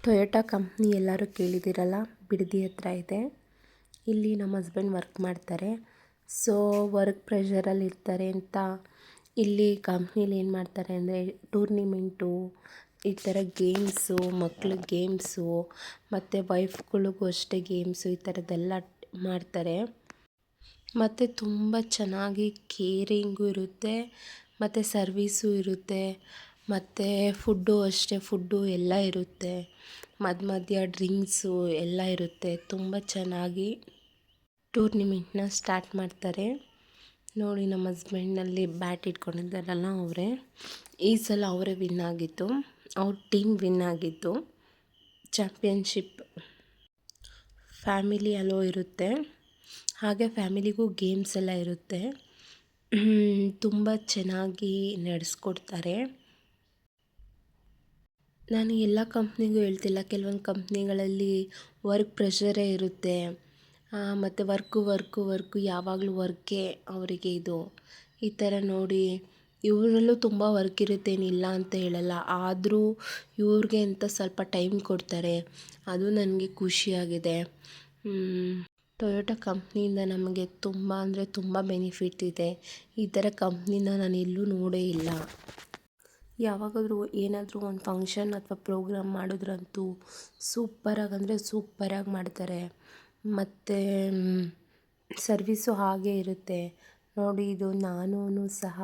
Toyota company ಎಲ್ಲರೂ ಕೇಳಿದ್ದೀರಲ್ಲ, ಬಿಡದಿ ಹತ್ರ ಇದೆ. ಇಲ್ಲಿ ನಮ್ಮ ಹಸ್ಬೆಂಡ್ ವರ್ಕ್ ಮಾಡ್ತಾರೆ. ಸೊ ವರ್ಕ್ ಪ್ರೆಷರಲ್ಲಿ ಇರ್ತಾರೆ ಅಂತ ಇಲ್ಲಿ ಕಂಪ್ನೀಲಿ ಏನು ಮಾಡ್ತಾರೆ ಅಂದರೆ ಟೂರ್ನಿಮೆಂಟು, ಈ ಥರ ಗೇಮ್ಸು, ಮಕ್ಳಿಗೆ ಗೇಮ್ಸು ಮತ್ತು ವೈಫ್ಗಳಿಗೂ ಅಷ್ಟೇ ಗೇಮ್ಸು, ಈ ಥರದ್ದೆಲ್ಲ ಮಾಡ್ತಾರೆ. ಮತ್ತು ತುಂಬ ಚೆನ್ನಾಗಿ ಕೇರಿಂಗು ಇರುತ್ತೆ ಮತ್ತು ಸರ್ವೀಸು ಇರುತ್ತೆ. ಮತ್ತು ಫುಡ್ಡು ಅಷ್ಟೇ, ಫುಡ್ಡು ಎಲ್ಲ ಇರುತ್ತೆ. ಮಧ್ಯ ಡ್ರಿಂಕ್ಸು ಎಲ್ಲ ಇರುತ್ತೆ. ತುಂಬ ಚೆನ್ನಾಗಿ ಟೂರ್ನಿಮೆಂಟ್ನ ಸ್ಟಾರ್ಟ್ ಮಾಡ್ತಾರೆ. ನೋಡಿ, ನಮ್ಮ ಹಸ್ಬೆಂಡ್ನಲ್ಲಿ ಬ್ಯಾಟ್ ಇಟ್ಕೊಂಡಿದ್ದಾರಲ್ಲ ಅವರೇ. ಈ ಸಲ ಅವರೇ ವಿನ್ ಆಗಿದ್ದು, ಅವ್ರ ಟೀಮ್ ವಿನ್ ಆಗಿದ್ದು. ಚಾಂಪಿಯನ್ಶಿಪ್ ಫ್ಯಾಮಿಲಿ ಅಲೋ ಇರುತ್ತೆ, ಹಾಗೆ ಫ್ಯಾಮಿಲಿಗೂ ಗೇಮ್ಸ್ ಎಲ್ಲ ಇರುತ್ತೆ. ತುಂಬ ಚೆನ್ನಾಗಿ ನಡೆಸ್ಕೊಡ್ತಾರೆ. ನಾನು ಎಲ್ಲ ಕಂಪ್ನಿಗೂ ಹೇಳ್ತಿಲ್ಲ, ಕೆಲವೊಂದು ಕಂಪ್ನಿಗಳಲ್ಲಿ ವರ್ಕ್ ಪ್ರೆಷರೇ ಇರುತ್ತೆ. ಮತ್ತು ವರ್ಕು ಯಾವಾಗಲೂ ವರ್ಕೇ ಅವರಿಗೆ ಇದು. ಈ ಥರ ನೋಡಿ, ಇವರಲ್ಲೂ ತುಂಬ ವರ್ಕ್ ಇರುತ್ತೆ, ಏನಿಲ್ಲ ಅಂತ ಹೇಳಲ್ಲ. ಆದರೂ ಇವ್ರಿಗೆ ಅಂತ ಸ್ವಲ್ಪ ಟೈಮ್ ಕೊಡ್ತಾರೆ. ಅದು ನನಗೆ ಖುಷಿಯಾಗಿದೆ. ಟೊಯೋಟಾ ಕಂಪ್ನಿಯಿಂದ ನಮಗೆ ತುಂಬ ಅಂದರೆ ತುಂಬ ಬೆನಿಫಿಟ್ ಇದೆ. ಈ ಥರ ಕಂಪ್ನಿನ ನಾನು ಎಲ್ಲೂ ನೋಡೇ ಇಲ್ಲ. ಯಾವಾಗಾದರೂ ಏನಾದರೂ ಒಂದು ಫಂಕ್ಷನ್ ಅಥವಾ ಪ್ರೋಗ್ರಾಮ್ ಮಾಡಿದ್ರಂತೂ ಸೂಪರಾಗಿ ಅಂದರೆ ಸೂಪರಾಗಿ ಮಾಡ್ತಾರೆ. ಮತ್ತು ಸರ್ವೀಸು ಹಾಗೇ ಇರುತ್ತೆ. ನೋಡಿ, ಇದು ನಾನೂ ಸಹ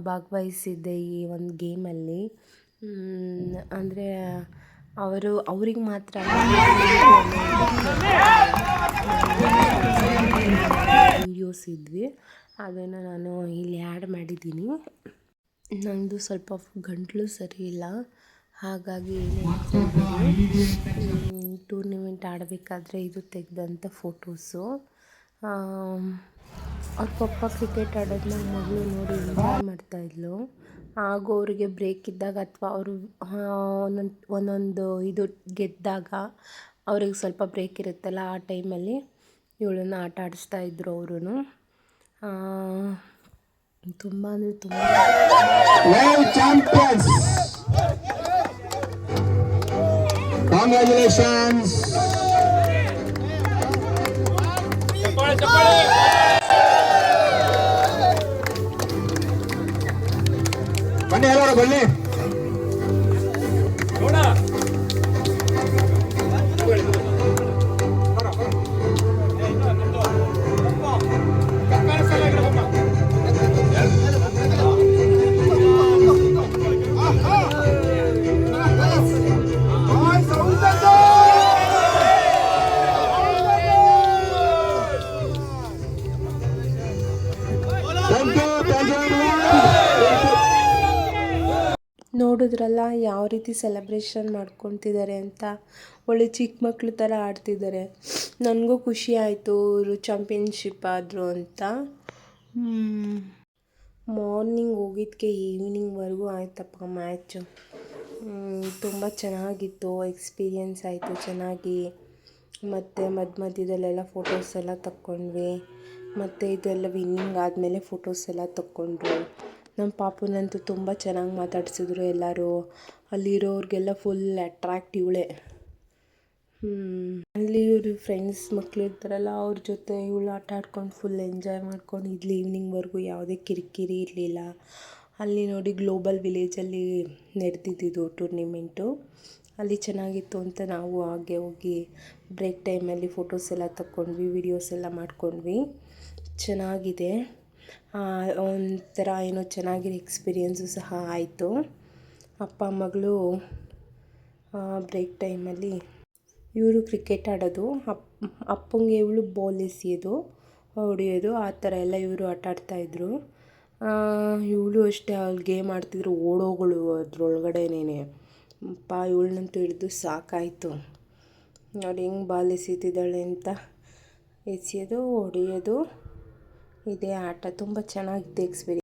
ಭಾಗವಹಿಸಿದ್ದೆ ಈ ಒಂದು ಗೇಮಲ್ಲಿ. ಅಂದರೆ ಅವ್ರಿಗೆ ಮಾತ್ರ ವೀಡಿಯೋಸ್ ಇದ್ವಿ, ಅದನ್ನು ನಾನು ಇಲ್ಲಿ ಆ್ಯಡ್ ಮಾಡಿದ್ದೀನಿ. ನನ್ನದು ಸ್ವಲ್ಪ ಗಂಟಲು ಸರಿ ಇಲ್ಲ, ಹಾಗಾಗಿ ಟೂರ್ನಿಮೆಂಟ್ ಆಡಬೇಕಾದ್ರೆ ಇದು ತೆಗೆದಂಥ ಫೋಟೋಸು. ಅವ್ರ ಪಪ್ಪ ಕ್ರಿಕೆಟ್ ಆಡೋದನ್ನ ಮಗಳು ನೋಡಿ ಎಂಜಾಯ್ ಮಾಡ್ತಾಯಿದ್ಲು. ಹಾಗೂ ಅವರಿಗೆ ಬ್ರೇಕ್ ಇದ್ದಾಗ ಅಥವಾ ಅವರು ಒಂದೊಂದು ಇದು ಗೆದ್ದಾಗ ಅವ್ರಿಗೆ ಸ್ವಲ್ಪ ಬ್ರೇಕ್ ಇರುತ್ತಲ್ಲ, ಆ ಟೈಮಲ್ಲಿ ಇವಳನ್ನು ಆಟ ಆಡಿಸ್ತಾಯಿದ್ರು ಅವರು. ತುಂಬ ಅಂದರೆ ತುಂಬ ಚಾಂಪಿಯನ್ಸ್. ಕಾಂಗ್ರ್ಯಾಚುಲೇಷನ್ಸ್. ಬನ್ನಿ ಎಲ್ಲರೂ ಬನ್ನಿ. ನೋಡಿದ್ರಲ್ಲ ಯಾವ ರೀತಿ ಸೆಲೆಬ್ರೇಷನ್ ಮಾಡ್ಕೊತಿದ್ದಾರೆ ಅಂತ. ಒಳ್ಳೆ ಚಿಕ್ಕ ಮಕ್ಳ ಥರ ಆಡ್ತಿದ್ದಾರೆ. ನನಗೂ ಖುಷಿ ಆಯಿತು ಇವರು ಚಾಂಪಿಯನ್ಶಿಪ್ ಆದರು ಅಂತ. ಮಾರ್ನಿಂಗ್ ಹೋಗಿದ್ದಕ್ಕೆ ಈವ್ನಿಂಗ್ವರೆಗೂ ಆಯ್ತಪ್ಪ ಮ್ಯಾಚು. ತುಂಬ ಚೆನ್ನಾಗಿತ್ತು, ಎಕ್ಸ್ಪೀರಿಯೆನ್ಸ್ ಆಯಿತು ಚೆನ್ನಾಗಿ. ಮತ್ತು ಮಧ್ಯದಲ್ಲೆಲ್ಲ ಫೋಟೋಸ್ ಎಲ್ಲ ತಕ್ಕೊಂಡ್ವಿ. ಮತ್ತು ಇದೆಲ್ಲ ವಿನ್ನಿಂಗ್ ಆದಮೇಲೆ ಫೋಟೋಸ್ ಎಲ್ಲ ತಕ್ಕೊಂಡ್ರು. ನಮ್ಮ ಪಾಪುನಂತೂ ತುಂಬ ಚೆನ್ನಾಗಿ ಮಾತಾಡಿಸಿದ್ರು ಎಲ್ಲರೂ. ಅಲ್ಲಿರೋರಿಗೆಲ್ಲ ಫುಲ್ ಅಟ್ರಾಕ್ಟ್ ಇವಳೇ. ಅಲ್ಲಿ ಇವರು ಫ್ರೆಂಡ್ಸ್ ಮಕ್ಳು ಇರ್ತಾರಲ್ಲ, ಅವ್ರ ಜೊತೆ ಇವಳು ಆಟ ಆಡ್ಕೊಂಡು ಫುಲ್ ಎಂಜಾಯ್ ಮಾಡ್ಕೊಂಡು ಇದ್ಲು. ಈವ್ನಿಂಗ್ವರೆಗೂ ಯಾವುದೇ ಕಿರಿಕಿರಿ ಇರಲಿಲ್ಲ. ಅಲ್ಲಿ ನೋಡಿ, ಗ್ಲೋಬಲ್ ವಿಲೇಜಲ್ಲಿ ನಡೆದಿದ್ದು ಟೂರ್ನಿಮೆಂಟು. ಅಲ್ಲಿ ಚೆನ್ನಾಗಿತ್ತು ಅಂತ ನಾವು ಹಾಗೆ ಹೋಗಿ ಬ್ರೇಕ್ ಟೈಮಲ್ಲಿ ಫೋಟೋಸ್ ಎಲ್ಲ ತಕ್ಕೊಂಡ್ವಿ, ವೀಡಿಯೋಸ್ ಎಲ್ಲ ಮಾಡ್ಕೊಂಡ್ವಿ. ಚೆನ್ನಾಗಿದೆ, ಒಂಥರ ಏನೋ ಚೆನ್ನಾಗಿರೋ ಎಕ್ಸ್ಪೀರಿಯೆನ್ಸು ಸಹ ಆಯಿತು. ಅಪ್ಪ ಮಗಳು ಬ್ರೇಕ್ ಟೈಮಲ್ಲಿ ಇವರು ಕ್ರಿಕೆಟ್ ಆಡೋದು, ಅಪ್ಪಂಗೆ ಇವಳು ಬಾಲ್ ಎಸೆಯೋದು, ಹೊಡೆಯೋದು, ಆ ಥರ ಎಲ್ಲ ಇವರು ಆಟ ಆಡ್ತಾಯಿದ್ರು. ಇವಳು ಅಷ್ಟೇ, ಅಲ್ಲಿ ಗೇಮ್ ಆಡ್ತಿದ್ರು, ಓಡೋಗಳು ಅದ್ರೊಳಗಡೆನೇ. ಇವಳನ್ನಂತೂ ಹಿಡಿದು ಸಾಕಾಯಿತು. ನೋಡಿ ಹೆಂಗೆ ಬಾಲ್ ಎಸೀತಿದ್ದಾಳೆ ಅಂತ. ಎಸೆಯೋದು, ಹೊಡೆಯೋದು, ಇದೇ ಆಟ. ತುಂಬ ಚೆನ್ನಾಗಿತ್ತು ಎಕ್ಸ್ಪೀರಿಯೆನ್ಸ್.